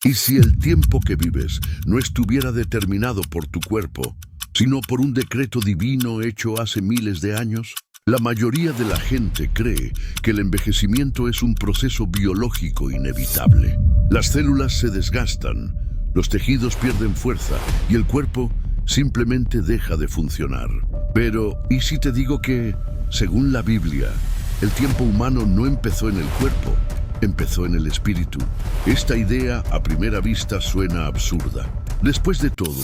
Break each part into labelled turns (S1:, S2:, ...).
S1: Y si el tiempo que vives no estuviera determinado por tu cuerpo, sino por un decreto divino hecho hace miles de años, la mayoría de la gente cree que el envejecimiento es un proceso biológico inevitable. Las células se desgastan, los tejidos pierden fuerza y el cuerpo simplemente deja de funcionar. Pero, ¿y si te digo que, según la Biblia, el tiempo humano no empezó en el cuerpo, empezó en el espíritu? Esta idea, a primera vista, suena absurda. Después de todo,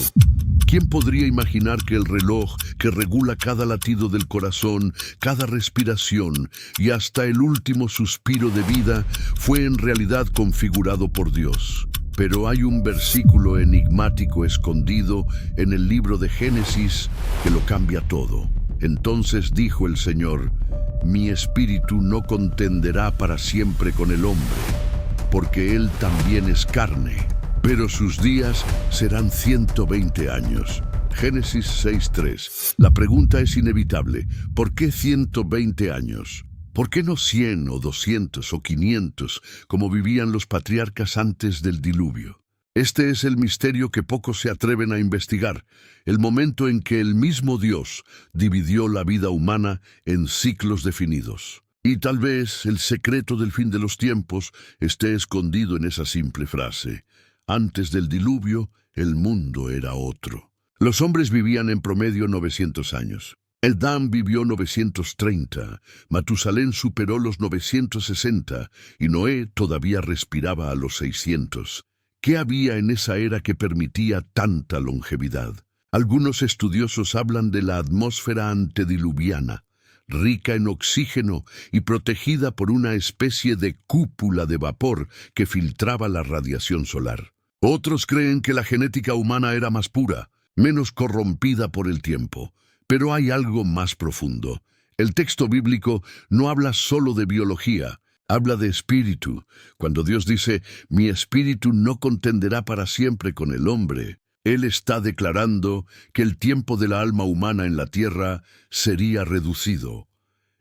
S1: ¿quién podría imaginar que el reloj que regula cada latido del corazón, cada respiración y hasta el último suspiro de vida fue en realidad configurado por Dios? Pero hay un versículo enigmático escondido en el libro de Génesis que lo cambia todo. Entonces dijo el Señor: mi espíritu no contenderá para siempre con el hombre, porque él también es carne, pero sus días serán 120 años. Génesis 6:3. La pregunta es inevitable: ¿por qué 120 años? ¿Por qué no 100 o 200 o 500 como vivían los patriarcas antes del diluvio? Este es el misterio que pocos se atreven a investigar, el momento en que el mismo Dios dividió la vida humana en ciclos definidos. Y tal vez el secreto del fin de los tiempos esté escondido en esa simple frase: antes del diluvio, el mundo era otro. Los hombres vivían en promedio 900 años. Eldam vivió 930, Matusalén superó los 960 y Noé todavía respiraba a los 600. ¿Qué había en esa era que permitía tanta longevidad? Algunos estudiosos hablan de la atmósfera antediluviana, rica en oxígeno y protegida por una especie de cúpula de vapor que filtraba la radiación solar. Otros creen que la genética humana era más pura, menos corrompida por el tiempo. Pero hay algo más profundo. El texto bíblico no habla solo de biología, habla de espíritu. Cuando Dios dice: mi espíritu no contenderá para siempre con el hombre, Él está declarando que el tiempo de la alma humana en la tierra sería reducido.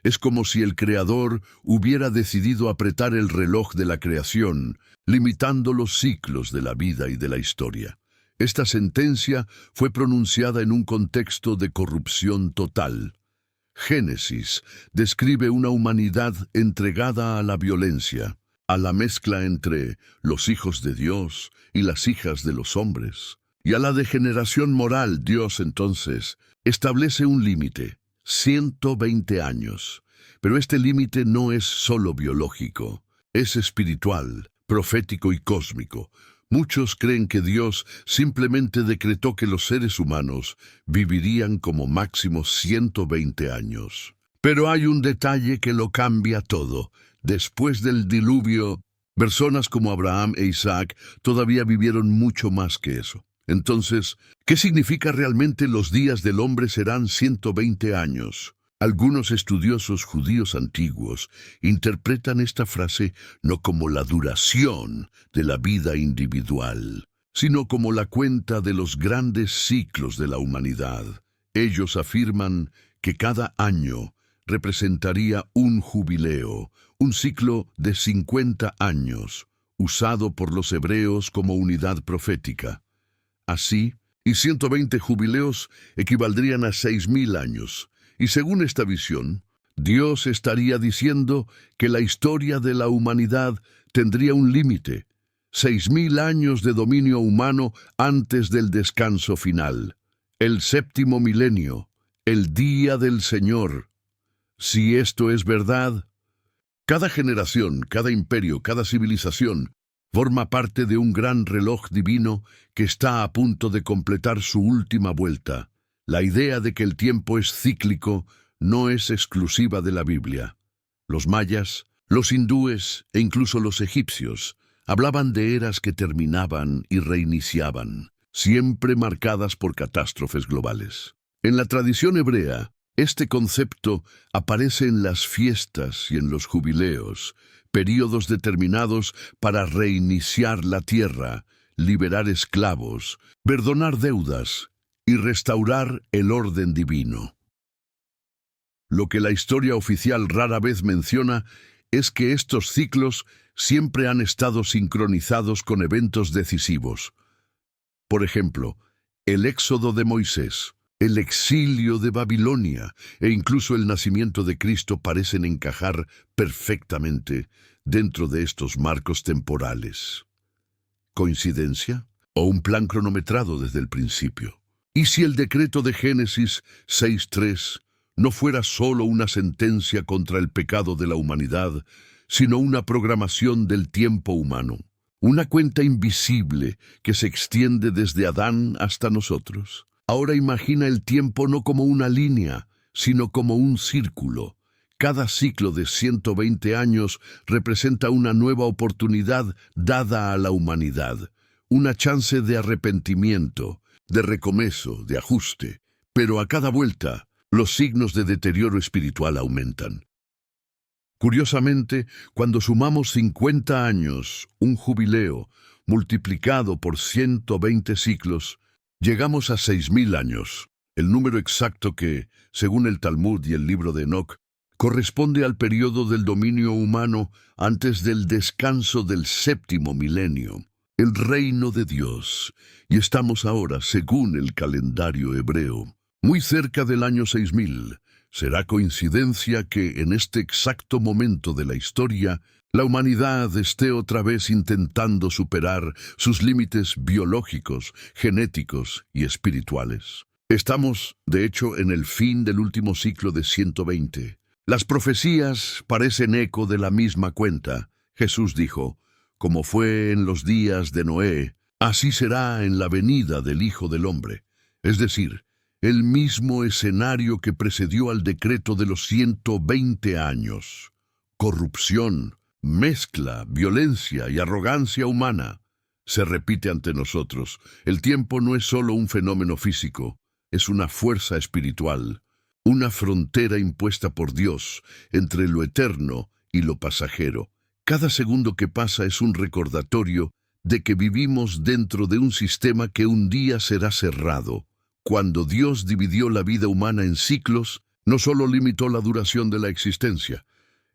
S1: Es como si el Creador hubiera decidido apretar el reloj de la creación, limitando los ciclos de la vida y de la historia. Esta sentencia fue pronunciada en un contexto de corrupción total. Génesis describe una humanidad entregada a la violencia, a la mezcla entre los hijos de Dios y las hijas de los hombres, y a la degeneración moral. Dios entonces establece un límite: 120 años. Pero este límite no es solo biológico, es espiritual, profético y cósmico. Muchos creen que Dios simplemente decretó que los seres humanos vivirían como máximo 120 años. Pero hay un detalle que lo cambia todo. Después del diluvio, personas como Abraham e Isaac todavía vivieron mucho más que eso. Entonces, ¿qué significa realmente los días del hombre serán 120 años? Algunos estudiosos judíos antiguos interpretan esta frase no como la duración de la vida individual, sino como la cuenta de los grandes ciclos de la humanidad. Ellos afirman que cada año representaría un jubileo, un ciclo de 50 años, usado por los hebreos como unidad profética. Así, y 120 jubileos equivaldrían a 6.000 años. Y según esta visión, Dios estaría diciendo que la historia de la humanidad tendría un límite: 6.000 años de dominio humano antes del descanso final. El séptimo milenio, el día del Señor. Si esto es verdad, cada generación, cada imperio, cada civilización forma parte de un gran reloj divino que está a punto de completar su última vuelta. La idea de que el tiempo es cíclico no es exclusiva de la Biblia. Los mayas, los hindúes e incluso los egipcios hablaban de eras que terminaban y reiniciaban, siempre marcadas por catástrofes globales. En la tradición hebrea, este concepto aparece en las fiestas y en los jubileos, períodos determinados para reiniciar la tierra, liberar esclavos, perdonar deudas y restaurar el orden divino. Lo que la historia oficial rara vez menciona es que estos ciclos siempre han estado sincronizados con eventos decisivos. Por ejemplo, el éxodo de Moisés, el exilio de Babilonia e incluso el nacimiento de Cristo parecen encajar perfectamente dentro de estos marcos temporales. ¿Coincidencia? ¿O un plan cronometrado desde el principio? ¿Y si el decreto de Génesis 6:3 no fuera solo una sentencia contra el pecado de la humanidad, sino una programación del tiempo humano? Una cuenta invisible que se extiende desde Adán hasta nosotros. Ahora imagina el tiempo no como una línea, sino como un círculo. Cada ciclo de 120 años representa una nueva oportunidad dada a la humanidad, una chance de arrepentimiento, de recomezo, de ajuste. Pero a cada vuelta, los signos de deterioro espiritual aumentan. Curiosamente, cuando sumamos 50 años, un jubileo, multiplicado por 120 ciclos, llegamos a 6.000 años, el número exacto que, según el Talmud y el libro de Enoc, corresponde al periodo del dominio humano antes del descanso del 7º milenio, el reino de Dios, y estamos ahora, según el calendario hebreo, muy cerca del año 6.000. ¿Será coincidencia que en este exacto momento de la historia la humanidad esté otra vez intentando superar sus límites biológicos, genéticos y espirituales? Estamos, de hecho, en el fin del último ciclo de 120. Las profecías parecen eco de la misma cuenta. Jesús dijo, como fue en los días de Noé, así será en la venida del Hijo del Hombre. Es decir, el mismo escenario que precedió al decreto de los 120 años. Corrupción, mezcla, violencia y arrogancia humana. Se repite ante nosotros. El tiempo no es solo un fenómeno físico, es una fuerza espiritual, una frontera impuesta por Dios entre lo eterno y lo pasajero. Cada segundo que pasa es un recordatorio de que vivimos dentro de un sistema que un día será cerrado. Cuando Dios dividió la vida humana en ciclos, no solo limitó la duración de la existencia,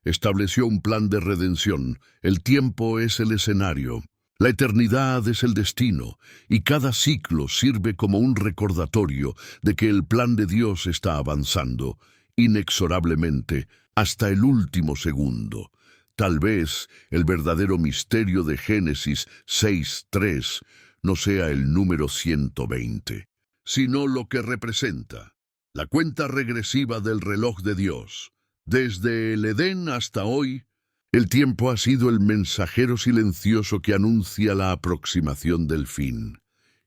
S1: estableció un plan de redención. El tiempo es el escenario, la eternidad es el destino, y cada ciclo sirve como un recordatorio de que el plan de Dios está avanzando, inexorablemente, hasta el último segundo. Tal vez el verdadero misterio de Génesis 6:3 no sea el número 120. Sino lo que representa, la cuenta regresiva del reloj de Dios. Desde el Edén hasta hoy, el tiempo ha sido el mensajero silencioso que anuncia la aproximación del fin.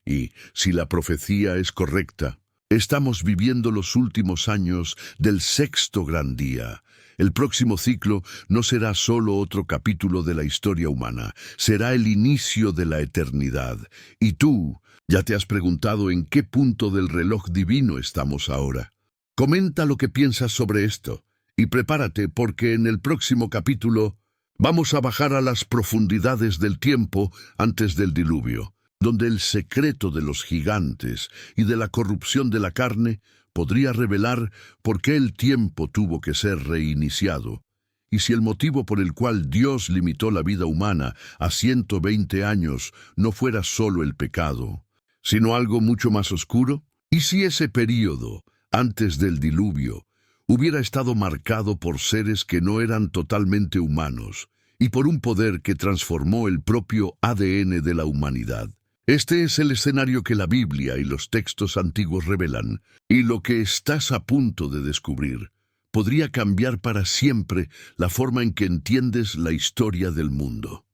S1: Y, si la profecía es correcta, estamos viviendo los últimos años del 6º gran día. El próximo ciclo no será solo otro capítulo de la historia humana, será el inicio de la eternidad. Y tú, ¿ya te has preguntado en qué punto del reloj divino estamos ahora? Comenta lo que piensas sobre esto y prepárate porque en el próximo capítulo vamos a bajar a las profundidades del tiempo antes del diluvio, donde el secreto de los gigantes y de la corrupción de la carne podría revelar por qué el tiempo tuvo que ser reiniciado. Y si el motivo por el cual Dios limitó la vida humana a 120 años no fuera solo el pecado, sino algo mucho más oscuro, y si ese período, antes del diluvio, hubiera estado marcado por seres que no eran totalmente humanos, y por un poder que transformó el propio ADN de la humanidad. Este es el escenario que la Biblia y los textos antiguos revelan, y lo que estás a punto de descubrir podría cambiar para siempre la forma en que entiendes la historia del mundo.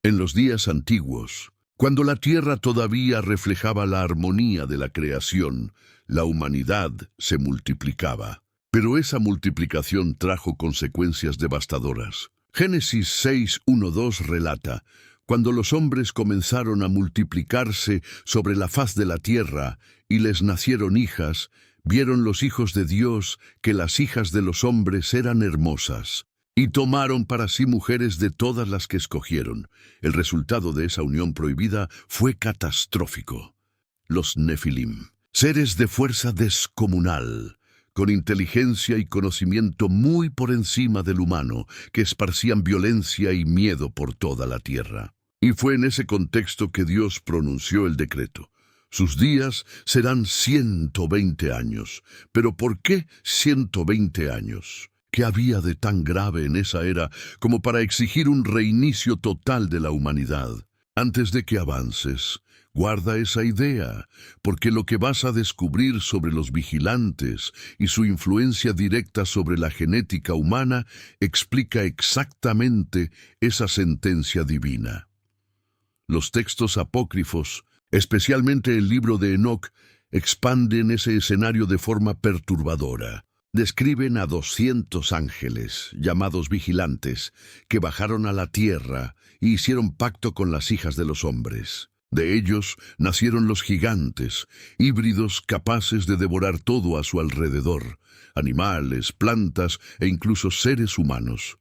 S1: En los días antiguos, cuando la tierra todavía reflejaba la armonía de la creación, la humanidad se multiplicaba. Pero esa multiplicación trajo consecuencias devastadoras. Génesis 6:1-2 relata: cuando los hombres comenzaron a multiplicarse sobre la faz de la tierra y les nacieron hijas, vieron los hijos de Dios que las hijas de los hombres eran hermosas, y tomaron para sí mujeres de todas las que escogieron. El resultado de esa unión prohibida fue catastrófico. Los Nefilim, seres de fuerza descomunal, con inteligencia y conocimiento muy por encima del humano, que esparcían violencia y miedo por toda la tierra. Y fue en ese contexto que Dios pronunció el decreto. Sus días serán 120 años. ¿Pero por qué 120 años? ¿Qué había de tan grave en esa era como para exigir un reinicio total de la humanidad? Antes de que avances, guarda esa idea, porque lo que vas a descubrir sobre los vigilantes y su influencia directa sobre la genética humana explica exactamente esa sentencia divina. Los textos apócrifos, especialmente el libro de Enoc, expanden ese escenario de forma perturbadora. Describen a 200 ángeles, llamados vigilantes, que bajaron a la tierra y hicieron pacto con las hijas de los hombres. De ellos nacieron los gigantes, híbridos capaces de devorar todo a su alrededor, animales, plantas e incluso seres humanos.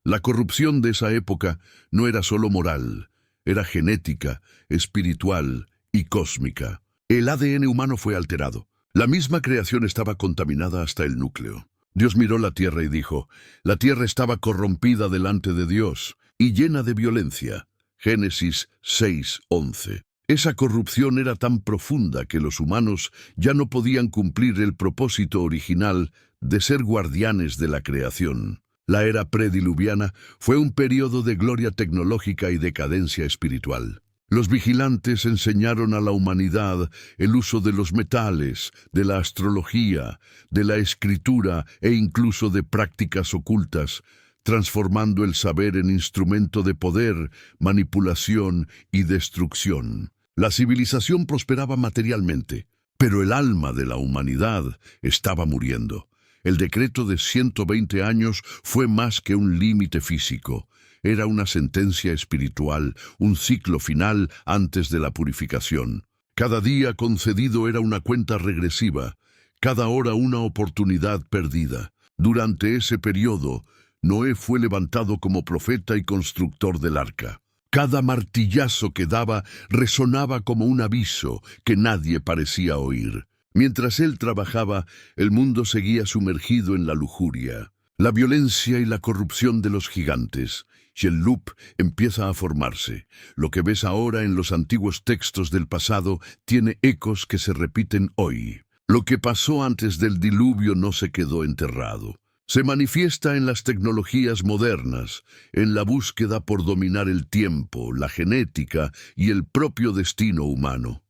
S1: La corrupción de esa época no era solo moral, era genética, espiritual y cósmica. El ADN humano fue alterado. La misma creación estaba contaminada hasta el núcleo. Dios miró la tierra y dijo, la tierra estaba corrompida delante de Dios y llena de violencia. Génesis 6:11. Esa corrupción era tan profunda que los humanos ya no podían cumplir el propósito original de ser guardianes de la creación. La era prediluviana fue un periodo de gloria tecnológica y decadencia espiritual. Los vigilantes enseñaron a la humanidad el uso de los metales, de la astrología, de la escritura e incluso de prácticas ocultas, transformando el saber en instrumento de poder, manipulación y destrucción. La civilización prosperaba materialmente, pero el alma de la humanidad estaba muriendo. El decreto de 120 años fue más que un límite físico. Era una sentencia espiritual, un ciclo final antes de la purificación. Cada día concedido era una cuenta regresiva, cada hora una oportunidad perdida. Durante ese periodo, Noé fue levantado como profeta y constructor del arca. Cada martillazo que daba resonaba como un aviso que nadie parecía oír. Mientras él trabajaba, el mundo seguía sumergido en la lujuria, la violencia y la corrupción de los gigantes. Y el loop empieza a formarse. Lo que ves ahora en los antiguos textos del pasado tiene ecos que se repiten hoy. Lo que pasó antes del diluvio no se quedó enterrado. Se manifiesta en las tecnologías modernas, en la búsqueda por dominar el tiempo, la genética y el propio destino humano.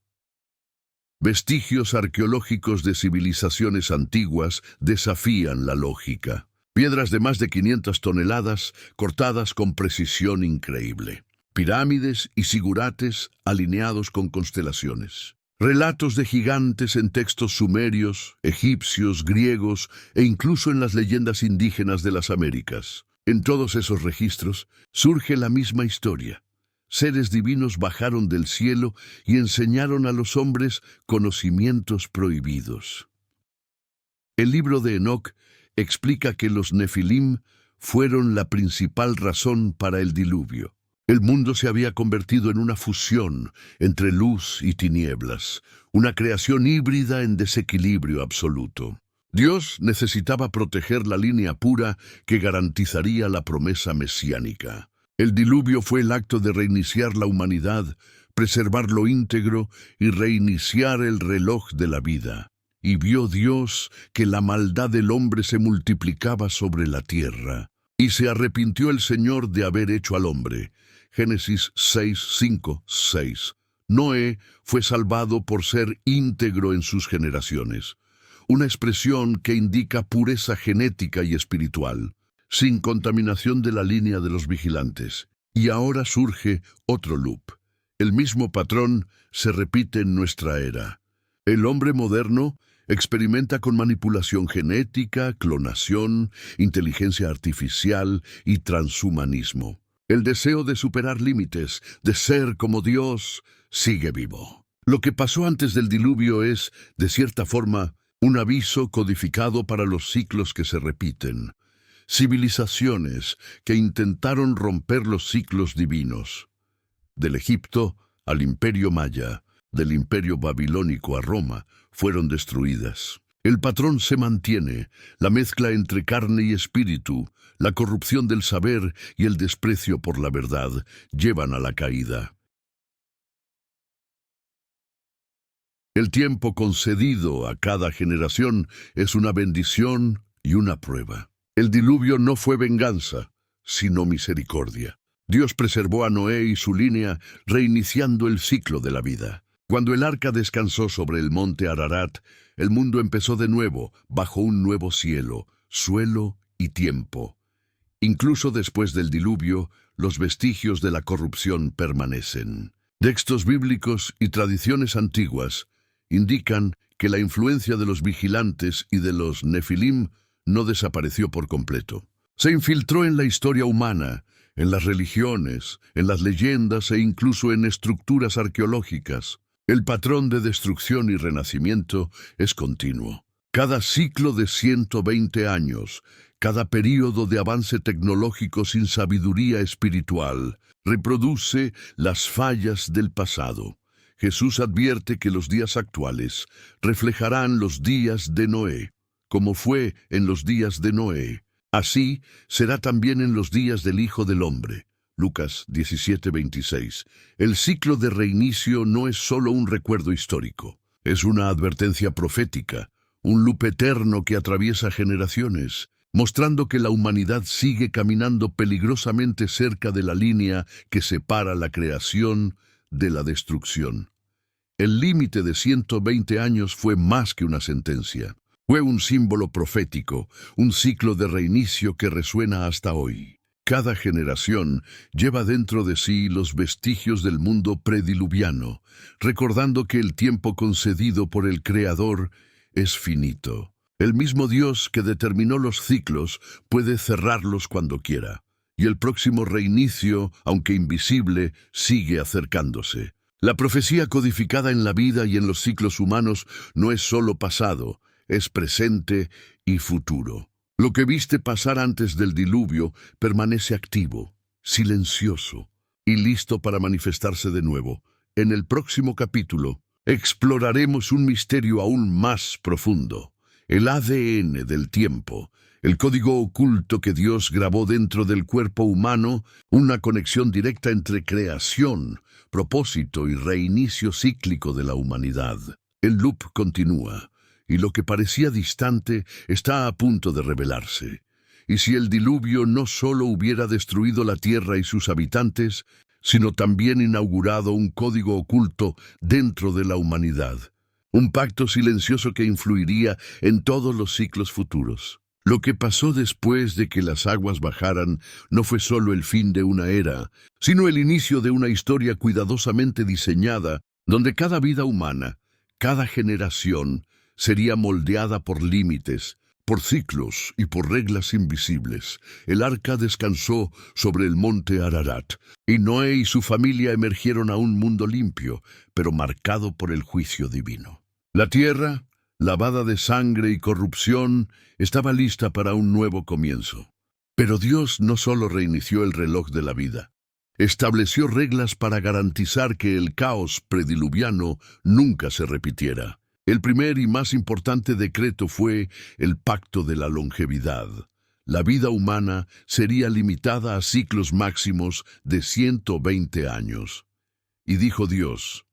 S1: Vestigios arqueológicos de civilizaciones antiguas desafían la lógica. Piedras de más de 500 toneladas cortadas con precisión increíble. Pirámides y zigurates alineados con constelaciones. Relatos de gigantes en textos sumerios, egipcios, griegos e incluso en las leyendas indígenas de las Américas. En todos esos registros surge la misma historia. Seres divinos bajaron del cielo y enseñaron a los hombres conocimientos prohibidos. El libro de Enoc explica que los Nefilim fueron la principal razón para el diluvio. El mundo se había convertido en una fusión entre luz y tinieblas, una creación híbrida en desequilibrio absoluto. Dios necesitaba proteger la línea pura que garantizaría la promesa mesiánica. El diluvio fue el acto de reiniciar la humanidad, preservar lo íntegro y reiniciar el reloj de la vida. Y vio Dios que la maldad del hombre se multiplicaba sobre la tierra. Y se arrepintió el Señor de haber hecho al hombre. Génesis 6:5-6. Noé fue salvado por ser íntegro en sus generaciones. Una expresión que indica pureza genética y espiritual, sin contaminación de la línea de los vigilantes. Y ahora surge otro loop. El mismo patrón se repite en nuestra era. El hombre moderno experimenta con manipulación genética, clonación, inteligencia artificial y transhumanismo. El deseo de superar límites, de ser como Dios, sigue vivo. Lo que pasó antes del diluvio es, de cierta forma, un aviso codificado para los ciclos que se repiten. Civilizaciones que intentaron romper los ciclos divinos. Del Egipto al Imperio Maya, del Imperio Babilónico a Roma, fueron destruidas. El patrón se mantiene, la mezcla entre carne y espíritu, la corrupción del saber y el desprecio por la verdad llevan a la caída. El tiempo concedido a cada generación es una bendición y una prueba. El diluvio no fue venganza, sino misericordia. Dios preservó a Noé y su línea, reiniciando el ciclo de la vida. Cuando el arca descansó sobre el monte Ararat, el mundo empezó de nuevo, bajo un nuevo cielo, suelo y tiempo. Incluso después del diluvio, los vestigios de la corrupción permanecen. Textos bíblicos y tradiciones antiguas indican que la influencia de los vigilantes y de los nefilim no desapareció por completo. Se infiltró en la historia humana, en las religiones, en las leyendas e incluso en estructuras arqueológicas. El patrón de destrucción y renacimiento es continuo. Cada ciclo de 120 años, cada período de avance tecnológico sin sabiduría espiritual, reproduce las fallas del pasado. Jesús advierte que los días actuales reflejarán los días de Noé. Como fue en los días de Noé, así será también en los días del Hijo del Hombre. Lucas 17:26. El ciclo de reinicio no es solo un recuerdo histórico, es una advertencia profética, un loop eterno que atraviesa generaciones, mostrando que la humanidad sigue caminando peligrosamente cerca de la línea que separa la creación de la destrucción. El límite de 120 años fue más que una sentencia. Fue un símbolo profético, un ciclo de reinicio que resuena hasta hoy. Cada generación lleva dentro de sí los vestigios del mundo prediluviano, recordando que el tiempo concedido por el Creador es finito. El mismo Dios que determinó los ciclos puede cerrarlos cuando quiera, y el próximo reinicio, aunque invisible, sigue acercándose. La profecía codificada en la vida y en los ciclos humanos no es solo pasado, es presente y futuro. Lo que viste pasar antes del diluvio permanece activo, silencioso y listo para manifestarse de nuevo. En el próximo capítulo exploraremos un misterio aún más profundo, el ADN del tiempo, el código oculto que Dios grabó dentro del cuerpo humano, una conexión directa entre creación, propósito y reinicio cíclico de la humanidad. El loop continúa, y lo que parecía distante está a punto de revelarse. Y si el diluvio no solo hubiera destruido la tierra y sus habitantes, sino también inaugurado un código oculto dentro de la humanidad, un pacto silencioso que influiría en todos los ciclos futuros. Lo que pasó después de que las aguas bajaran no fue solo el fin de una era, sino el inicio de una historia cuidadosamente diseñada, donde cada vida humana, cada generación, sería moldeada por límites, por ciclos y por reglas invisibles. El arca descansó sobre el monte Ararat, y Noé y su familia emergieron a un mundo limpio, pero marcado por el juicio divino. La tierra, lavada de sangre y corrupción, estaba lista para un nuevo comienzo. Pero Dios no solo reinició el reloj de la vida, estableció reglas para garantizar que el caos prediluviano nunca se repitiera. El primer y más importante decreto fue el pacto de la longevidad. La vida humana sería limitada a ciclos máximos de 120 años. Y dijo Dios: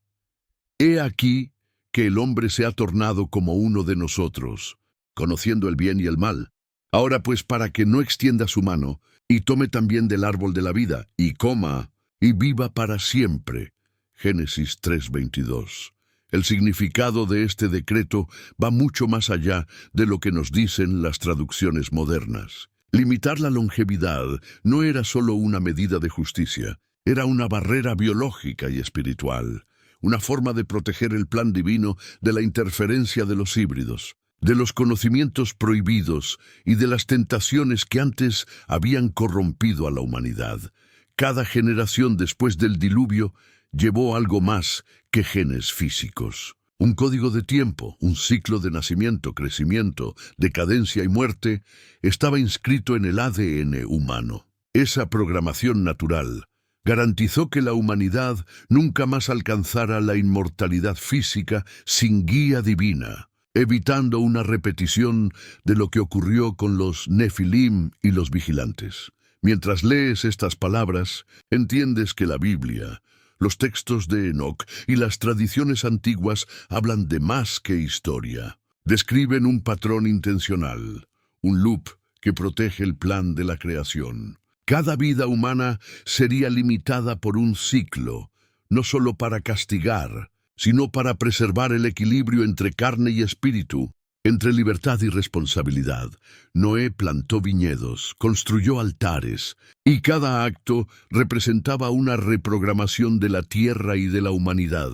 S1: «He aquí que el hombre se ha tornado como uno de nosotros, conociendo el bien y el mal. Ahora pues, para que no extienda su mano, y tome también del árbol de la vida, y coma, y viva para siempre». Génesis 3:22. El significado de este decreto va mucho más allá de lo que nos dicen las traducciones modernas. Limitar la longevidad no era solo una medida de justicia, era una barrera biológica y espiritual, una forma de proteger el plan divino de la interferencia de los híbridos, de los conocimientos prohibidos y de las tentaciones que antes habían corrompido a la humanidad. Cada generación después del diluvio llevó algo más que genes físicos. Un código de tiempo, un ciclo de nacimiento, crecimiento, decadencia y muerte, estaba inscrito en el ADN humano. Esa programación natural garantizó que la humanidad nunca más alcanzara la inmortalidad física sin guía divina. evitando una repetición de lo que ocurrió con los Nefilim y los vigilantes. Mientras lees estas palabras, entiendes que la Biblia, los textos de Enoc y las tradiciones antiguas hablan de más que historia. Describen un patrón intencional, un loop que protege el plan de la creación. Cada vida humana sería limitada por un ciclo, no solo para castigar, sino para preservar el equilibrio entre carne y espíritu, entre libertad y responsabilidad. Noé plantó viñedos, construyó altares, y cada acto representaba una reprogramación de la tierra y de la humanidad.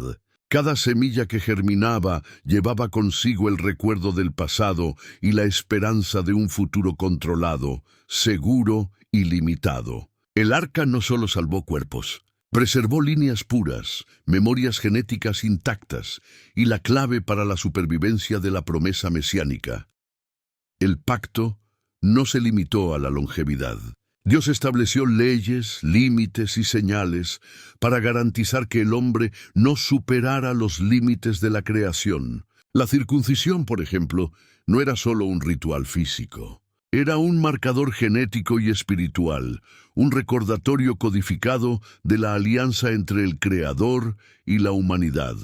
S1: Cada semilla que germinaba llevaba consigo el recuerdo del pasado y la esperanza de un futuro controlado, seguro y limitado. El arca no solo salvó cuerpos, preservó líneas puras, memorias genéticas intactas y la clave para la supervivencia de la promesa mesiánica. El pacto no se limitó a la longevidad. Dios estableció leyes, límites y señales para garantizar que el hombre no superara los límites de la creación. La circuncisión, por ejemplo, no era solo un ritual físico. Era un marcador genético y espiritual, un recordatorio codificado de la alianza entre el Creador y la humanidad.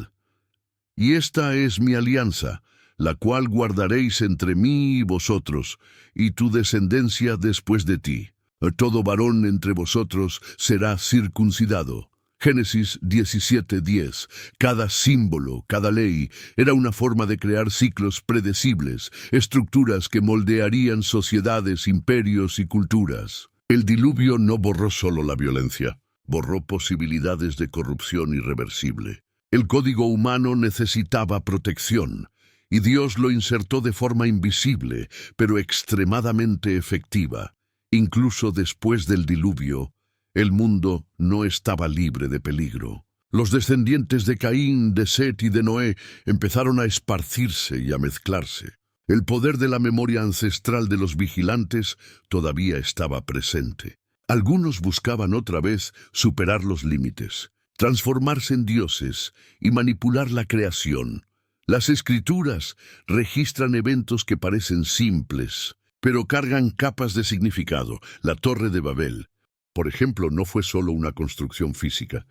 S1: Y esta es mi alianza, la cual guardaréis entre mí y vosotros, y tu descendencia después de ti. Todo varón entre vosotros será circuncidado. Génesis 17:10. Cada símbolo, cada ley, era una forma de crear ciclos predecibles, estructuras que moldearían sociedades, imperios y culturas. El diluvio no borró solo la violencia, borró posibilidades de corrupción irreversible. El código humano necesitaba protección, y Dios lo insertó de forma invisible, pero extremadamente efectiva. Incluso después del diluvio, el mundo no estaba libre de peligro. Los descendientes de Caín, de Set y de Noé empezaron a esparcirse y a mezclarse. El poder de la memoria ancestral de los vigilantes todavía estaba presente. Algunos buscaban otra vez superar los límites, transformarse en dioses y manipular la creación. Las escrituras registran eventos que parecen simples, pero cargan capas de significado. La Torre de Babel, por ejemplo, no fue solo una construcción física.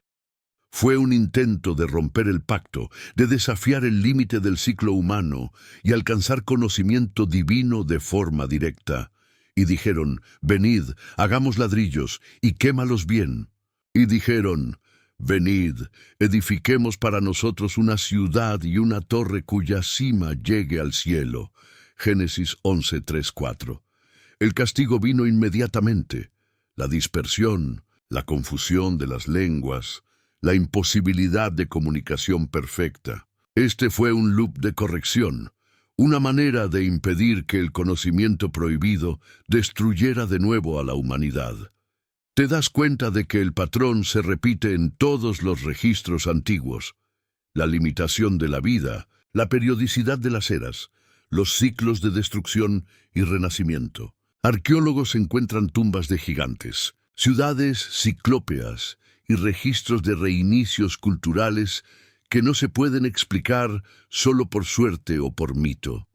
S1: Fue un intento de romper el pacto, de desafiar el límite del ciclo humano y alcanzar conocimiento divino de forma directa. Y dijeron, venid, hagamos ladrillos y quémalos bien. Y dijeron, venid, edifiquemos para nosotros una ciudad y una torre cuya cima llegue al cielo. Génesis 11:3-4. El castigo vino inmediatamente. La dispersión, la confusión de las lenguas, la imposibilidad de comunicación perfecta. Este fue un loop de corrección, una manera de impedir que el conocimiento prohibido destruyera de nuevo a la humanidad. Te das cuenta de que el patrón se repite en todos los registros antiguos. La limitación de la vida, la periodicidad de las eras, los ciclos de destrucción y renacimiento. Arqueólogos encuentran tumbas de gigantes, ciudades ciclópeas y registros de reinicios culturales que no se pueden explicar solo por suerte o por mito.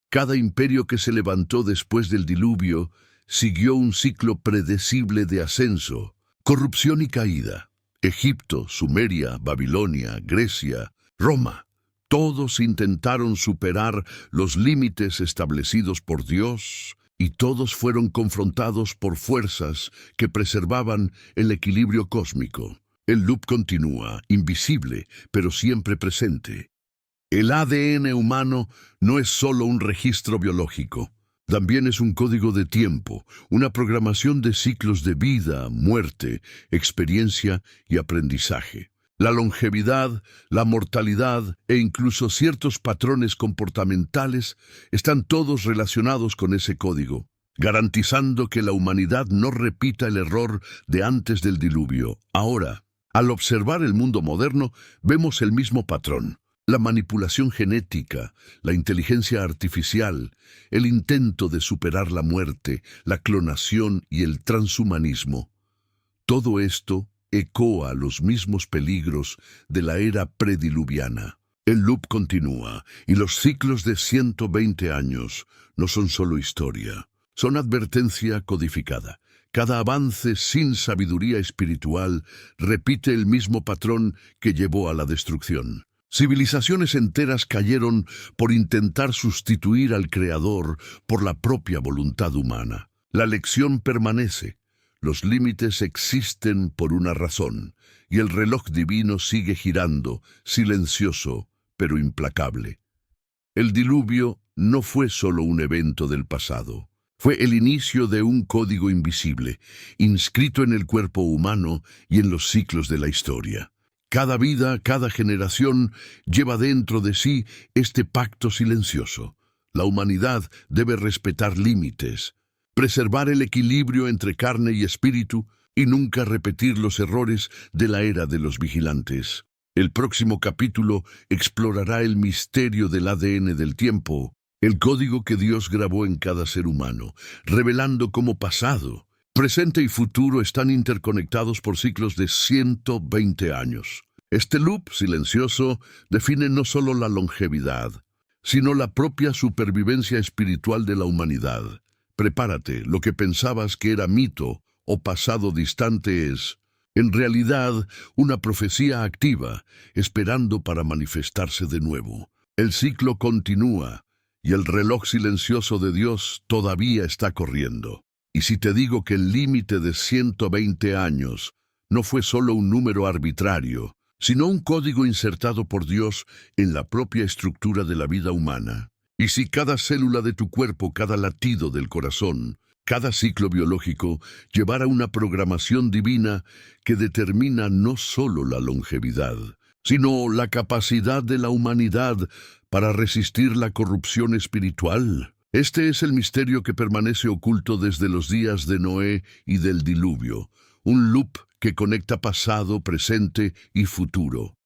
S1: Cada imperio que se levantó después del diluvio siguió un ciclo predecible de ascenso, corrupción y caída. Egipto, Sumeria, Babilonia, Grecia, Roma. Todos intentaron superar los límites establecidos por Dios y todos fueron confrontados por fuerzas que preservaban el equilibrio cósmico. El loop continúa, invisible, pero siempre presente. El ADN humano no es solo un registro biológico, también es un código de tiempo, una programación de ciclos de vida, muerte, experiencia y aprendizaje. La longevidad, la mortalidad e incluso ciertos patrones comportamentales están todos relacionados con ese código, garantizando que la humanidad no repita el error de antes del diluvio. Ahora, al observar el mundo moderno, vemos el mismo patrón. La manipulación genética, la inteligencia artificial, el intento de superar la muerte, la clonación y el transhumanismo. Todo esto ecoa los mismos peligros de la era prediluviana. El loop continúa, y los ciclos de 120 años no son solo historia, son advertencia codificada. Cada avance sin sabiduría espiritual repite el mismo patrón que llevó a la destrucción. Civilizaciones enteras cayeron por intentar sustituir al Creador por la propia voluntad humana. La lección permanece. Los límites existen por una razón, y el reloj divino sigue girando, silencioso, pero implacable. El diluvio no fue solo un evento del pasado. Fue el inicio de un código invisible, inscrito en el cuerpo humano y en los ciclos de la historia. Cada vida, cada generación lleva dentro de sí este pacto silencioso. La humanidad debe respetar límites, preservar el equilibrio entre carne y espíritu y nunca repetir los errores de la era de los vigilantes. El próximo capítulo explorará el misterio del ADN del tiempo, el código que Dios grabó en cada ser humano, revelando cómo pasado, presente y futuro están interconectados por ciclos de 120 años. Este loop silencioso define no solo la longevidad, sino la propia supervivencia espiritual de la humanidad. Prepárate, lo que pensabas que era mito o pasado distante es, en realidad, una profecía activa, esperando para manifestarse de nuevo. El ciclo continúa, y el reloj silencioso de Dios todavía está corriendo. Y si te digo que el límite de 120 años no fue solo un número arbitrario, sino un código insertado por Dios en la propia estructura de la vida humana, y si cada célula de tu cuerpo, cada latido del corazón, cada ciclo biológico llevara una programación divina que determina no solo la longevidad, sino la capacidad de la humanidad para resistir la corrupción espiritual. Este es el misterio que permanece oculto desde los días de Noé y del diluvio, un loop que conecta pasado, presente y futuro.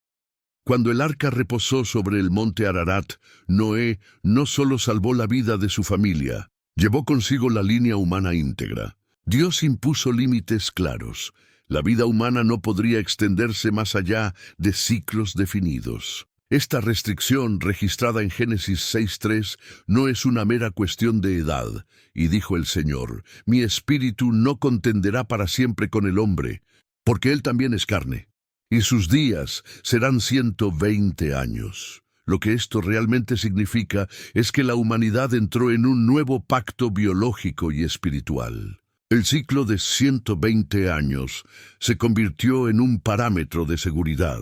S1: Cuando el arca reposó sobre el monte Ararat, Noé no solo salvó la vida de su familia, llevó consigo la línea humana íntegra. Dios impuso límites claros. La vida humana no podría extenderse más allá de ciclos definidos. Esta restricción, registrada en Génesis 6:3, no es una mera cuestión de edad. Y dijo el Señor, mi espíritu no contenderá para siempre con el hombre, porque él también es carne, y sus días serán 120 años. Lo que esto realmente significa es que la humanidad entró en un nuevo pacto biológico y espiritual. El ciclo de 120 años se convirtió en un parámetro de seguridad,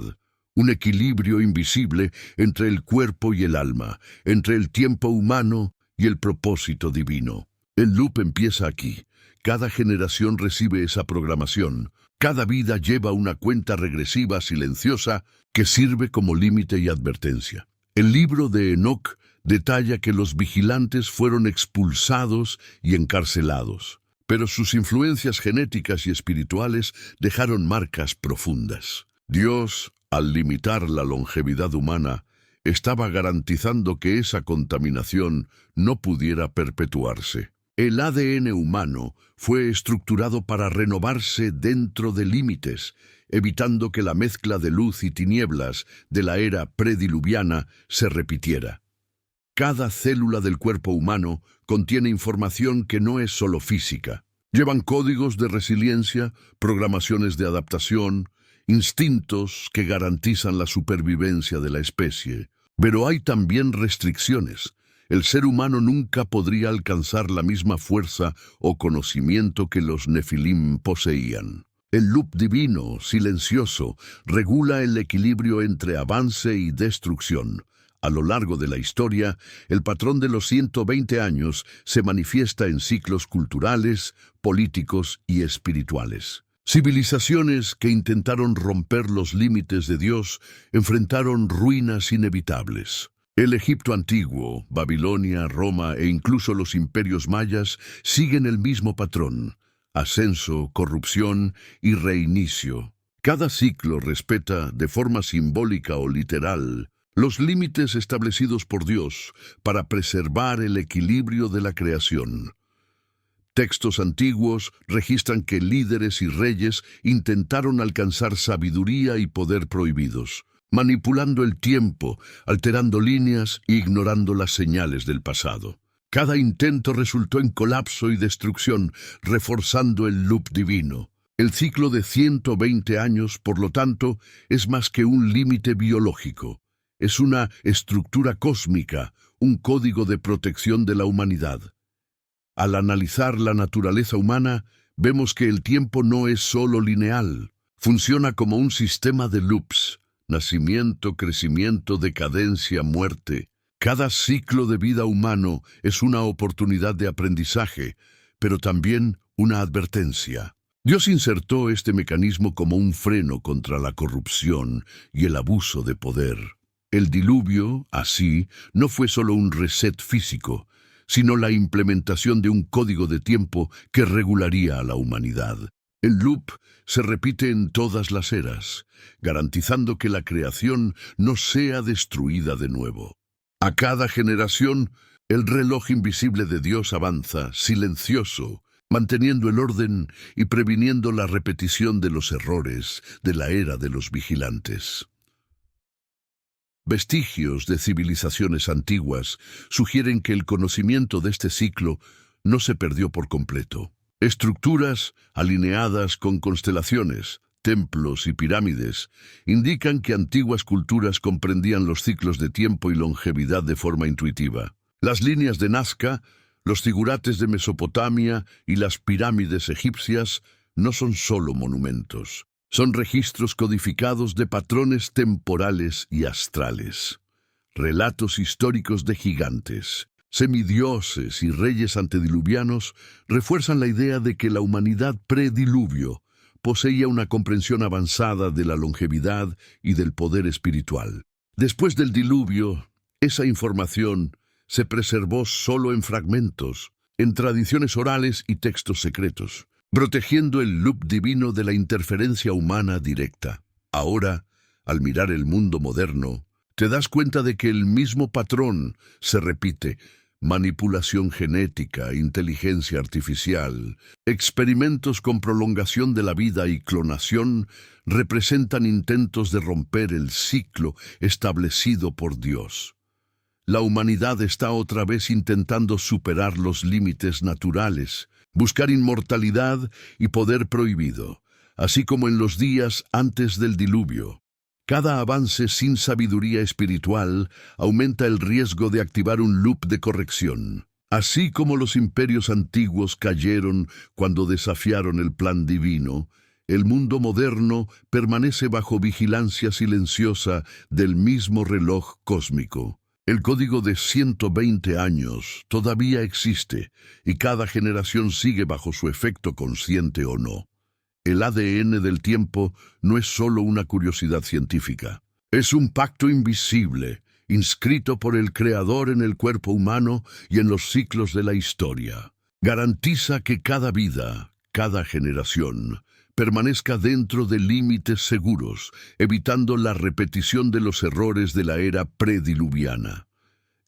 S1: un equilibrio invisible entre el cuerpo y el alma, entre el tiempo humano y el propósito divino. El loop empieza aquí. Cada generación recibe esa programación. Cada vida lleva una cuenta regresiva silenciosa que sirve como límite y advertencia. El libro de Enoc detalla que los vigilantes fueron expulsados y encarcelados, pero sus influencias genéticas y espirituales dejaron marcas profundas. Dios, al limitar la longevidad humana, estaba garantizando que esa contaminación no pudiera perpetuarse. El ADN humano fue estructurado para renovarse dentro de límites, evitando que la mezcla de luz y tinieblas de la era prediluviana se repitiera. Cada célula del cuerpo humano contiene información que no es solo física. Llevan códigos de resiliencia, programaciones de adaptación, instintos que garantizan la supervivencia de la especie. Pero hay también restricciones. El ser humano nunca podría alcanzar la misma fuerza o conocimiento que los Nefilim poseían. El loop divino, silencioso, regula el equilibrio entre avance y destrucción. A lo largo de la historia, el patrón de los 120 años se manifiesta en ciclos culturales, políticos y espirituales. Civilizaciones que intentaron romper los límites de Dios enfrentaron ruinas inevitables. El Egipto antiguo, Babilonia, Roma e incluso los imperios mayas siguen el mismo patrón: ascenso, corrupción y reinicio. Cada ciclo respeta, de forma simbólica o literal, los límites establecidos por Dios para preservar el equilibrio de la creación. Textos antiguos registran que líderes y reyes intentaron alcanzar sabiduría y poder prohibidos. manipulando el tiempo, alterando líneas e ignorando las señales del pasado. Cada intento resultó en colapso y destrucción, reforzando el loop divino. El ciclo de 120 años, por lo tanto, es más que un límite biológico. Es una estructura cósmica, un código de protección de la humanidad. Al analizar la naturaleza humana, vemos que el tiempo no es solo lineal. Funciona como un sistema de loops: nacimiento, crecimiento, decadencia, muerte. Cada ciclo de vida humano es una oportunidad de aprendizaje, pero también una advertencia. Dios insertó este mecanismo como un freno contra la corrupción y el abuso de poder. El diluvio, así, no fue solo un reset físico, sino la implementación de un código de tiempo que regularía a la humanidad. El loop se repite en todas las eras, garantizando que la creación no sea destruida de nuevo. A cada generación, el reloj invisible de Dios avanza, silencioso, manteniendo el orden y previniendo la repetición de los errores de la era de los vigilantes. Vestigios de civilizaciones antiguas sugieren que el conocimiento de este ciclo no se perdió por completo. Estructuras alineadas con constelaciones, templos y pirámides indican que antiguas culturas comprendían los ciclos de tiempo y longevidad de forma intuitiva. Las líneas de Nazca, los zigurates de Mesopotamia y las pirámides egipcias no son solo monumentos. Son registros codificados de patrones temporales y astrales. Relatos históricos de gigantes, semidioses y reyes antediluvianos refuerzan la idea de que la humanidad prediluvio poseía una comprensión avanzada de la longevidad y del poder espiritual. Después del diluvio, esa información se preservó solo en fragmentos, en tradiciones orales y textos secretos, protegiendo el loop divino de la interferencia humana directa. Ahora, al mirar el mundo moderno, te das cuenta de que el mismo patrón se repite: manipulación genética, inteligencia artificial, experimentos con prolongación de la vida y clonación representan intentos de romper el ciclo establecido por Dios. La humanidad está otra vez intentando superar los límites naturales, buscar inmortalidad y poder prohibido, así como en los días antes del diluvio. Cada avance sin sabiduría espiritual aumenta el riesgo de activar un loop de corrección. Así como los imperios antiguos cayeron cuando desafiaron el plan divino, el mundo moderno permanece bajo vigilancia silenciosa del mismo reloj cósmico. El código de 120 años todavía existe y cada generación sigue bajo su efecto, consciente o no. El ADN del tiempo no es solo una curiosidad científica. Es un pacto invisible, inscrito por el Creador en el cuerpo humano y en los ciclos de la historia. Garantiza que cada vida, cada generación, permanezca dentro de límites seguros, evitando la repetición de los errores de la era prediluviana.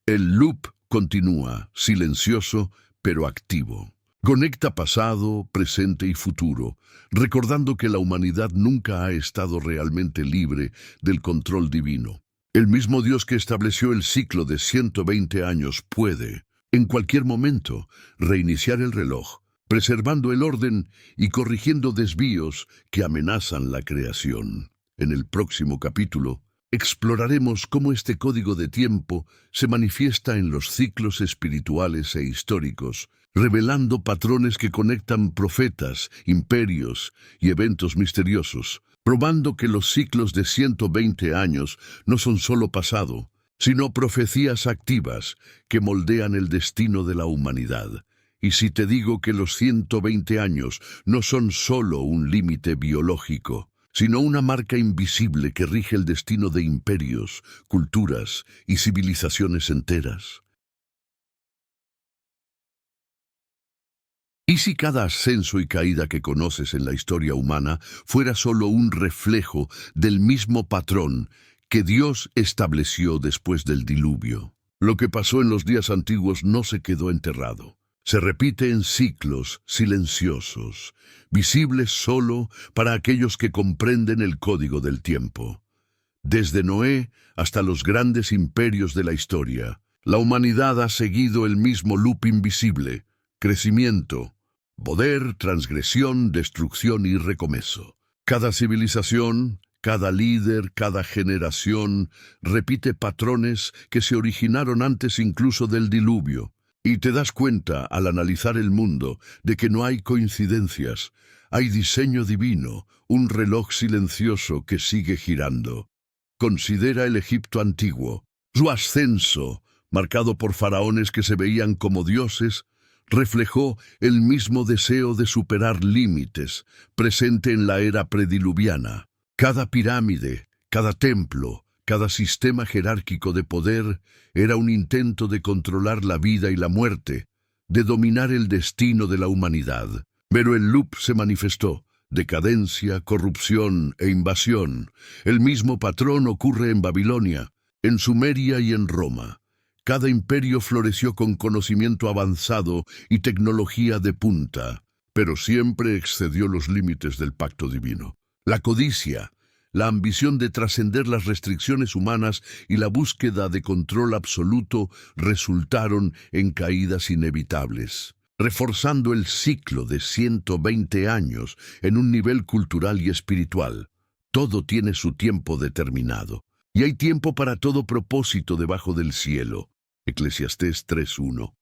S1: El loop continúa, silencioso pero activo. Conecta pasado, presente y futuro, recordando que la humanidad nunca ha estado realmente libre del control divino. El mismo Dios que estableció el ciclo de 120 años puede, en cualquier momento, reiniciar el reloj, preservando el orden y corrigiendo desvíos que amenazan la creación. En el próximo capítulo, exploraremos cómo este código de tiempo se manifiesta en los ciclos espirituales e históricos, revelando patrones que conectan profetas, imperios y eventos misteriosos, probando que los ciclos de 120 años no son solo pasado, sino profecías activas que moldean el destino de la humanidad. Y si te digo que los 120 años no son solo un límite biológico, sino una marca invisible que rige el destino de imperios, culturas y civilizaciones enteras. ¿Y si cada ascenso y caída que conoces en la historia humana fuera solo un reflejo del mismo patrón que Dios estableció después del diluvio? Lo que pasó en los días antiguos no se quedó enterrado. Se repite en ciclos silenciosos, visibles solo para aquellos que comprenden el código del tiempo. Desde Noé hasta los grandes imperios de la historia, la humanidad ha seguido el mismo loop invisible: crecimiento, poder, transgresión, destrucción y recomezo. Cada civilización, cada líder, cada generación repite patrones que se originaron antes incluso del diluvio. Y te das cuenta, al analizar el mundo, de que no hay coincidencias. Hay diseño divino, un reloj silencioso que sigue girando. Considera el Egipto antiguo. Su ascenso, marcado por faraones que se veían como dioses, reflejó el mismo deseo de superar límites, presente en la era prediluviana. Cada pirámide, cada templo, cada sistema jerárquico de poder era un intento de controlar la vida y la muerte, de dominar el destino de la humanidad. Pero el loop se manifestó: decadencia, corrupción e invasión. El mismo patrón ocurre en Babilonia, en Sumeria y en Roma. Cada imperio floreció con conocimiento avanzado y tecnología de punta, pero siempre excedió los límites del pacto divino. La codicia, la ambición de trascender las restricciones humanas y la búsqueda de control absoluto resultaron en caídas inevitables, reforzando el ciclo de 120 años en un nivel cultural y espiritual. Todo tiene su tiempo determinado, y hay tiempo para todo propósito debajo del cielo. Eclesiastés 3:1.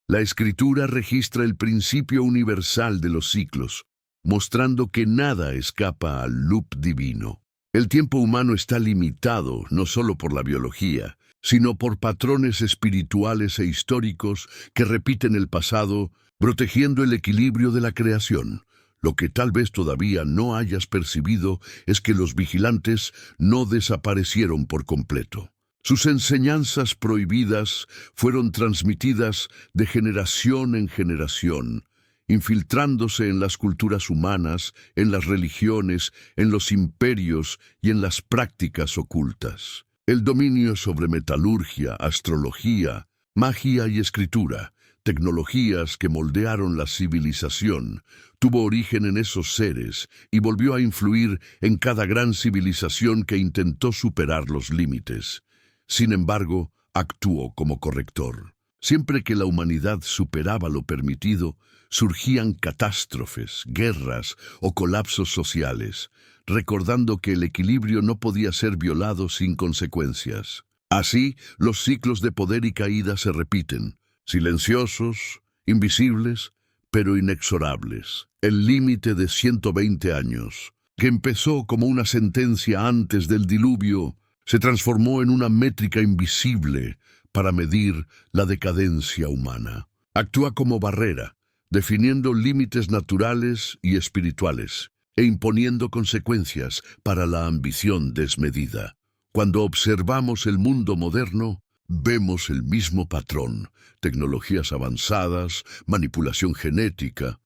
S1: La Escritura registra el principio universal de los ciclos, mostrando que nada escapa al loop divino. El tiempo humano está limitado no solo por la biología, sino por patrones espirituales e históricos que repiten el pasado, protegiendo el equilibrio de la creación. Lo que tal vez todavía no hayas percibido es que los vigilantes no desaparecieron por completo. Sus enseñanzas prohibidas fueron transmitidas de generación en generación, infiltrándose en las culturas humanas, en las religiones, en los imperios y en las prácticas ocultas. El dominio sobre metalurgia, astrología, magia y escritura, tecnologías que moldearon la civilización, tuvo origen en esos seres y volvió a influir en cada gran civilización que intentó superar los límites. Sin embargo, actuó como corrector. Siempre que la humanidad superaba lo permitido, surgían catástrofes, guerras o colapsos sociales, recordando que el equilibrio no podía ser violado sin consecuencias. Así, los ciclos de poder y caída se repiten, silenciosos, invisibles, pero inexorables. El límite de 120 años, que empezó como una sentencia antes del diluvio, se transformó en una métrica invisible para medir la decadencia humana. Actúa como barrera, definiendo límites naturales y espirituales, e imponiendo consecuencias para la ambición desmedida. Cuando observamos el mundo moderno, vemos el mismo patrón: tecnologías avanzadas, manipulación genética,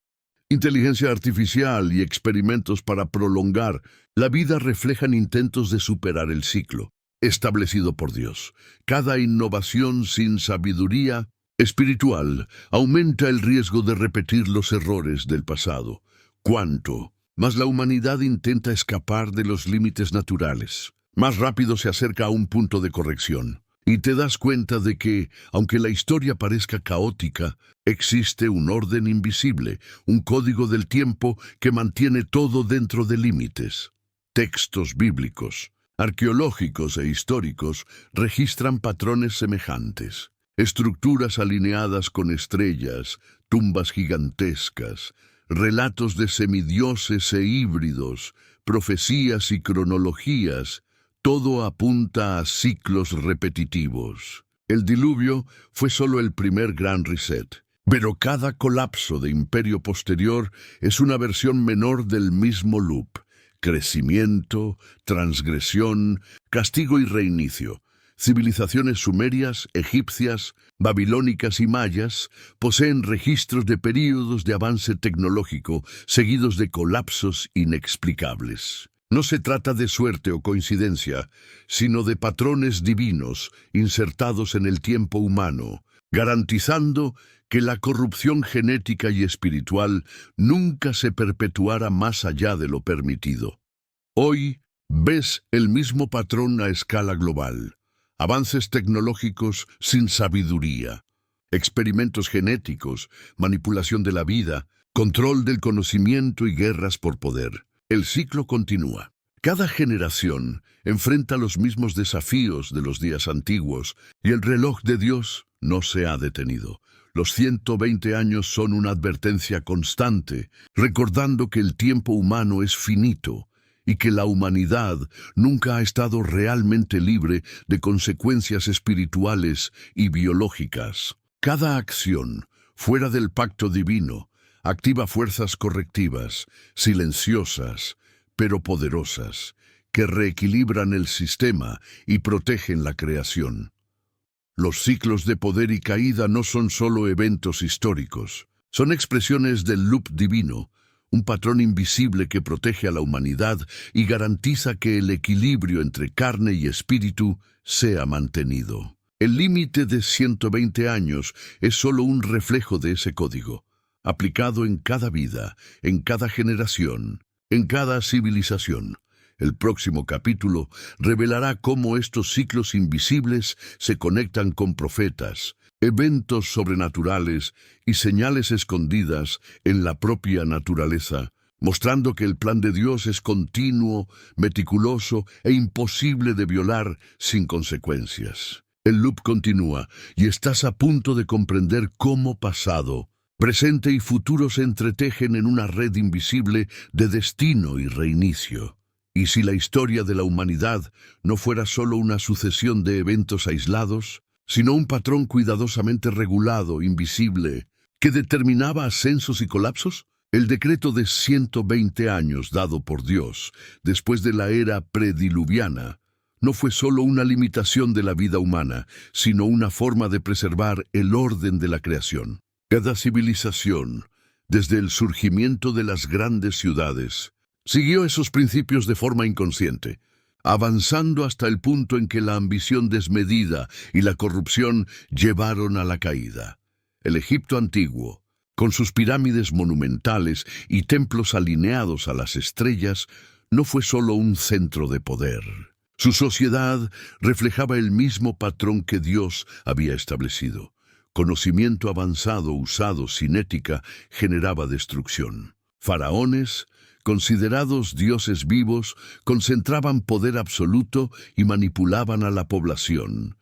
S1: inteligencia artificial y experimentos para prolongar la vida reflejan intentos de superar el ciclo establecido por Dios. Cada innovación sin sabiduría espiritual aumenta el riesgo de repetir los errores del pasado. Cuanto más la humanidad intenta escapar de los límites naturales, más rápido se acerca a un punto de corrección. Y te das cuenta de que, aunque la historia parezca caótica, existe un orden invisible, un código del tiempo que mantiene todo dentro de límites. Textos bíblicos, arqueológicos e históricos registran patrones semejantes. Estructuras alineadas con estrellas, tumbas gigantescas, relatos de semidioses e híbridos, profecías y cronologías. Todo apunta a ciclos repetitivos. El diluvio fue solo el primer gran reset, pero cada colapso de imperio posterior es una versión menor del mismo loop: crecimiento, transgresión, castigo y reinicio. Civilizaciones sumerias, egipcias, babilónicas y mayas poseen registros de períodos de avance tecnológico seguidos de colapsos inexplicables. No se trata de suerte o coincidencia, sino de patrones divinos insertados en el tiempo humano, garantizando que la corrupción genética y espiritual nunca se perpetuara más allá de lo permitido. Hoy, Ves el mismo patrón a escala global. Avances tecnológicos sin sabiduría. Experimentos genéticos, manipulación de la vida, control del conocimiento y guerras por poder. El ciclo continúa. Cada generación enfrenta los mismos desafíos de los días antiguos y el reloj de Dios no se ha detenido. Los 120 años son una advertencia constante, recordando que el tiempo humano es finito y que la humanidad nunca ha estado realmente libre de consecuencias espirituales y biológicas. Cada acción, fuera del pacto divino, activa fuerzas correctivas, silenciosas, pero poderosas, que reequilibran el sistema y protegen la creación. Los ciclos de poder y caída no son solo eventos históricos, son expresiones del loop divino, un patrón invisible que protege a la humanidad y garantiza que el equilibrio entre carne y espíritu sea mantenido. El límite de 120 años es solo un reflejo de ese código, aplicado en cada vida, en cada generación, en cada civilización. El próximo capítulo revelará cómo estos ciclos invisibles se conectan con profetas, eventos sobrenaturales y señales escondidas en la propia naturaleza, mostrando que el plan de Dios es continuo, meticuloso e imposible de violar sin consecuencias. El loop continúa y estás a punto de comprender cómo pasado, presente y futuro se entretejen en una red invisible de destino y reinicio. Y si la historia de la humanidad no fuera solo una sucesión de eventos aislados, sino un patrón cuidadosamente regulado, invisible, que determinaba ascensos y colapsos, el decreto de 120 años dado por Dios, después de la era prediluviana, no fue solo una limitación de la vida humana, sino una forma de preservar el orden de la creación. Cada civilización, desde el surgimiento de las grandes ciudades, siguió esos principios de forma inconsciente, avanzando hasta el punto en que la ambición desmedida y la corrupción llevaron a la caída. El Egipto antiguo, con sus pirámides monumentales y templos alineados a las estrellas, no fue solo un centro de poder. Su sociedad reflejaba el mismo patrón que Dios había establecido. Conocimiento avanzado usado sin ética generaba destrucción. Faraones, considerados dioses vivos, concentraban poder absoluto y manipulaban a la población.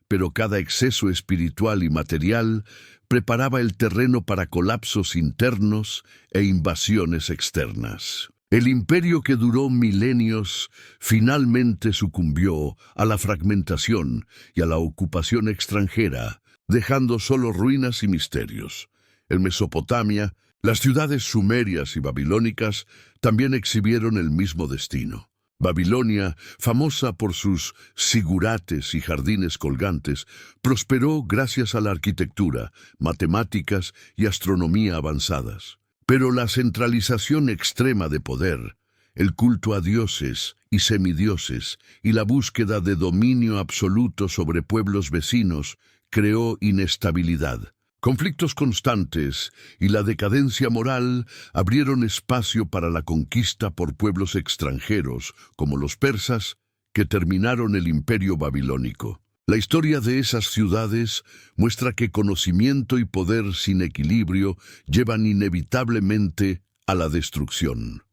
S1: Pero cada exceso espiritual y material preparaba el terreno para colapsos internos e invasiones externas. El imperio que duró milenios finalmente sucumbió a la fragmentación y a la ocupación extranjera, dejando solo ruinas y misterios. En Mesopotamia, las ciudades sumerias y babilónicas también exhibieron el mismo destino. Babilonia, famosa por sus zigurates y jardines colgantes, prosperó gracias a la arquitectura, matemáticas y astronomía avanzadas. Pero la centralización extrema de poder, el culto a dioses y semidioses y la búsqueda de dominio absoluto sobre pueblos vecinos creó inestabilidad. Conflictos constantes y la decadencia moral abrieron espacio para la conquista por pueblos extranjeros, como los persas, que terminaron el imperio babilónico. La historia de esas ciudades muestra que conocimiento y poder sin equilibrio llevan inevitablemente a la destrucción.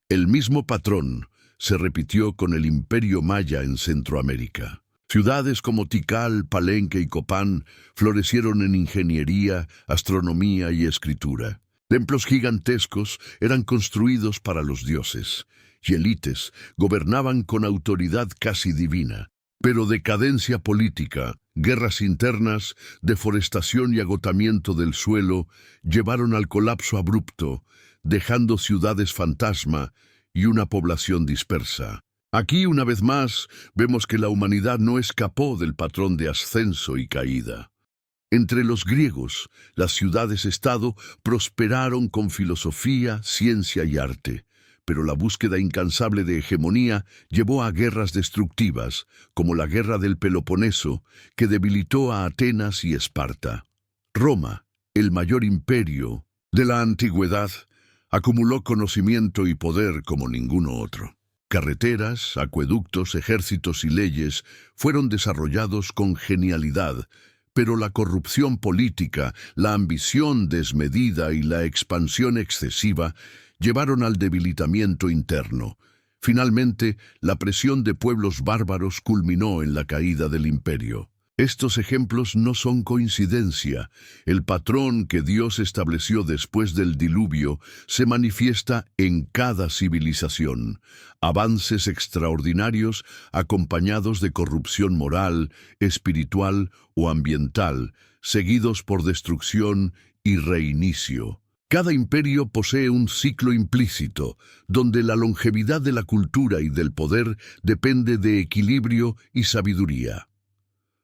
S1: El mismo patrón se repitió con el imperio maya en Centroamérica. Ciudades como Tikal, Palenque y Copán florecieron en ingeniería, astronomía y escritura. Templos gigantescos eran construidos para los dioses, y élites gobernaban con autoridad casi divina. Pero decadencia política, guerras internas, deforestación y agotamiento del suelo llevaron al colapso abrupto, dejando ciudades fantasma y una población dispersa. Aquí, una vez más, vemos que la humanidad no escapó del patrón de ascenso y caída. Entre los griegos, las ciudades-estado prosperaron con filosofía, ciencia y arte, pero la búsqueda incansable de hegemonía llevó a guerras destructivas, como la Guerra del Peloponeso, que debilitó a Atenas y Esparta. Roma, el mayor imperio de la antigüedad, acumuló conocimiento y poder como ninguno otro. Carreteras, acueductos, ejércitos y leyes fueron desarrollados con genialidad, pero la corrupción política, la ambición desmedida y la expansión excesiva llevaron al debilitamiento interno. Finalmente, la presión de pueblos bárbaros culminó en la caída del imperio. Estos ejemplos no son coincidencia. El patrón que Dios estableció después del diluvio se manifiesta en cada civilización. Avances extraordinarios acompañados de corrupción moral, espiritual o ambiental, seguidos por destrucción y reinicio. Cada imperio posee un ciclo implícito, donde la longevidad de la cultura y del poder depende de equilibrio y sabiduría.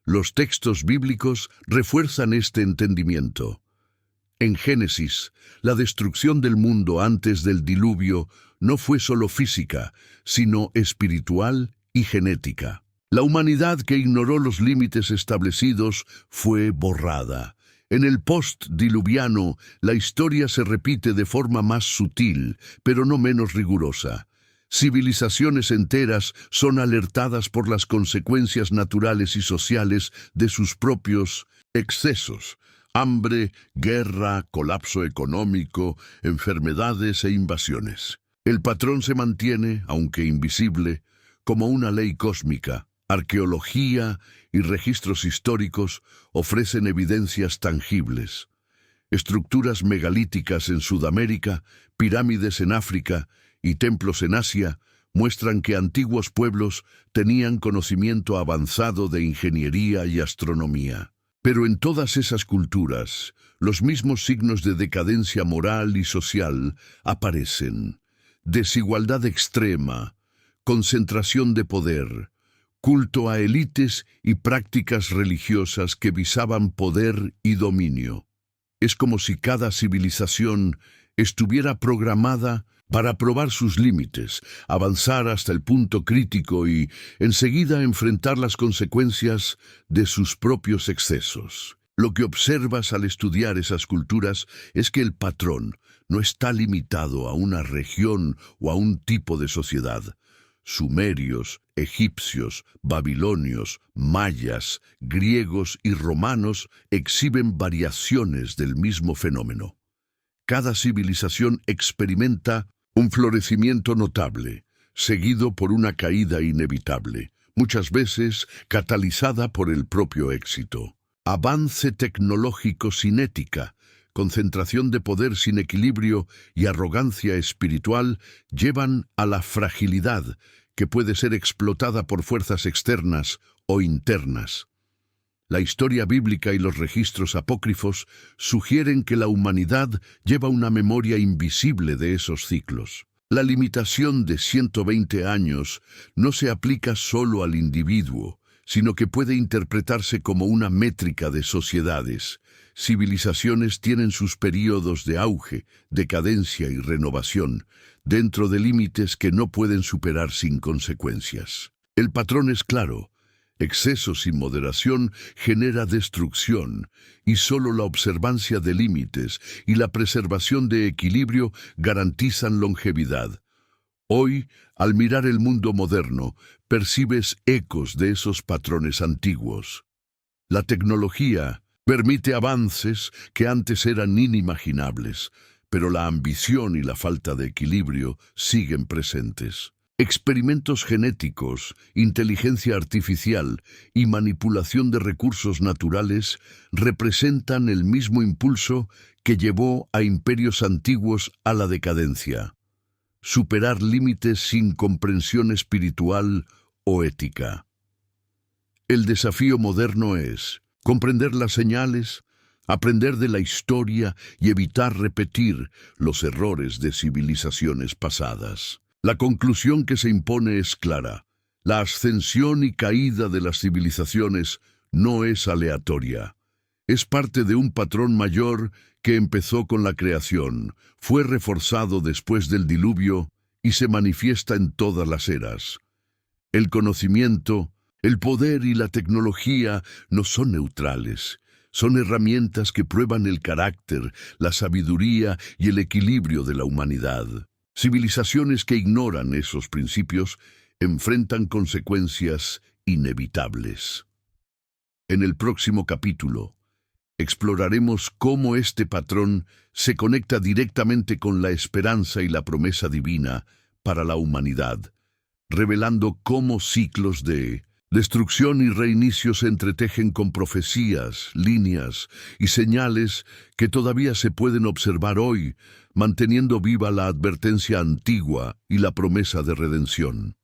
S1: Los textos bíblicos refuerzan este entendimiento. En Génesis, la destrucción del mundo antes del diluvio no fue solo física, sino espiritual y genética. La humanidad que ignoró los límites establecidos fue borrada. En el post-diluviano, la historia se repite de forma más sutil, pero no menos rigurosa. Civilizaciones enteras son alertadas por las consecuencias naturales y sociales de sus propios excesos. Hambre, guerra, colapso económico, enfermedades e invasiones. El patrón se mantiene, aunque invisible, como una ley cósmica. Arqueología y registros históricos ofrecen evidencias tangibles. Estructuras megalíticas en Sudamérica, pirámides en África y templos en Asia muestran que antiguos pueblos tenían conocimiento avanzado de ingeniería y astronomía. Pero en todas esas culturas, los mismos signos de decadencia moral y social aparecen. Desigualdad extrema, concentración de poder, culto a élites y prácticas religiosas que visaban poder y dominio. Es como si cada civilización estuviera programada para probar sus límites, avanzar hasta el punto crítico y, enseguida, enfrentar las consecuencias de sus propios excesos. Lo que observas al estudiar esas culturas es que el patrón no está limitado a una región o a un tipo de sociedad. Sumerios, egipcios, babilonios, mayas, griegos y romanos exhiben variaciones del mismo fenómeno. Cada civilización experimenta un florecimiento notable, seguido por una caída inevitable, muchas veces catalizada por el propio éxito. Avance tecnológico sin ética, concentración de poder sin equilibrio y arrogancia espiritual llevan a la fragilidad que puede ser explotada por fuerzas externas o internas. La historia bíblica y los registros apócrifos sugieren que la humanidad lleva una memoria invisible de esos ciclos. La limitación de 120 años no se aplica solo al individuo, sino que puede interpretarse como una métrica de sociedades. Civilizaciones tienen sus períodos de auge, decadencia y renovación, dentro de límites que no pueden superar sin consecuencias. El patrón es claro. Exceso sin moderación genera destrucción, y solo la observancia de límites y la preservación de equilibrio garantizan longevidad. Hoy, al mirar el mundo moderno, percibes ecos de esos patrones antiguos. La tecnología permite avances que antes eran inimaginables, pero la ambición y la falta de equilibrio siguen presentes. Experimentos genéticos, inteligencia artificial y manipulación de recursos naturales representan el mismo impulso que llevó a imperios antiguos a la decadencia. Superar límites sin comprensión espiritual o ética. El desafío moderno es comprender las señales, aprender de la historia y evitar repetir los errores de civilizaciones pasadas. La conclusión que se impone es clara. La ascensión y caída de las civilizaciones no es aleatoria. Es parte de un patrón mayor que empezó con la creación, fue reforzado después del diluvio y se manifiesta en todas las eras. El conocimiento, el poder y la tecnología no son neutrales. Son herramientas que prueban el carácter, la sabiduría y el equilibrio de la humanidad. Civilizaciones que ignoran esos principios enfrentan consecuencias inevitables. En el próximo capítulo, exploraremos cómo este patrón se conecta directamente con la esperanza y la promesa divina para la humanidad, revelando cómo ciclos de destrucción y reinicio se entretejen con profecías, líneas y señales que todavía se pueden observar hoy, manteniendo viva la advertencia antigua y la promesa de redención.